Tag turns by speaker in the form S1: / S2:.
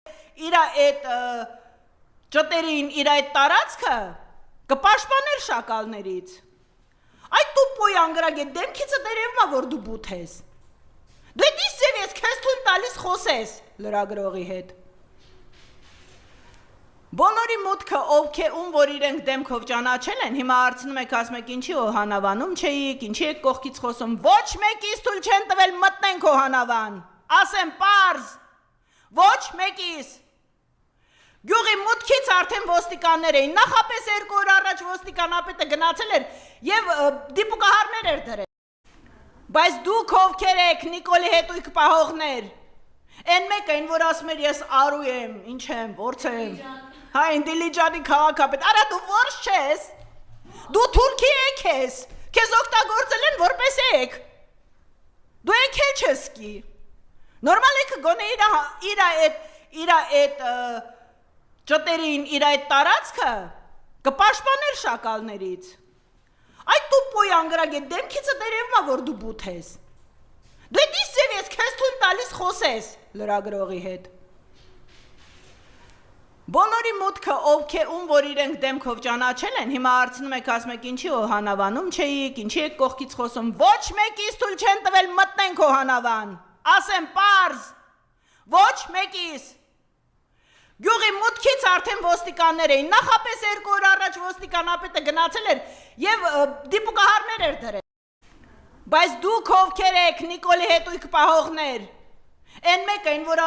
S1: իր այդ ճտերին իր այդ տարածքը կպաշտպաներ շակալներից։ Այդ տուպոյ անգրագետ դեմքիցը դերևմա որ դու բութ ես։ Դու այդ ինչ ձև ես քեզ թույլ տալիս խոսես լրագրողի հետ։ Բոլորի մուտքը ում որ իրենք դեմքով ճանաչել են, հիմա հարցնում եք, ասում եք ինչի օհանավանում չէիք, ինչի եք կողքից խոսում, ոչ մեկիս թույլ չեն տվել մտնենք օհանավան, ասեմ պարզ, ոչ մեկիս։ Գյուղի մուտքից արդեն ոստիկաններ էին, նախապես 2 օր առաջ ոստիկանապետը գնացել էր և դիպուկահարներ էր դրել։ Բայց դուք ովքեր եք, Նիկոլի հետույք պահողներ, են մեկ են, որ ասում էր ես արու եմ, ինչ եմ, որց եմ, հա են Դիլիջանի քաղաքապետ, արա դու որս չես, դու թուրքի եք ես, քեզ օգտագործել են որպես եք, դու եք էլ չես կի, նորմալ եք գոնե իր այդ ճտերին իր այդ տարածքը կպաշտպաներ շակալներից, այդ տուպոյ անգրագետ դեմքիցը դերևմա որ դու բութ ես, դու այդ ինչ ձև ես քեզ թույլ տալիս խոսես լրագրողի հետ։ Բոլորի մուտքը ում որ իրենք դեմքով ճանաչել են, հիմա հարցնում եք, ասում եք ինչի օհանավանում չէիք, ինչի եք կողքից խոսում, ոչ մեկիս թույլ չեն տվել մտնենք օհանավան, ասեմ պարզ, ոչ մեկիս։ Գյուղի մուտքից արդեն ոստիկաններ էին, նախապես 2 օր առաջ ոստիկանապետը գնացել էր և դիպուկահարներ էր դրել։ Բայց դուք ովքեր եք, Նիկոլի հետույք պահողներ, են մեկ են, որ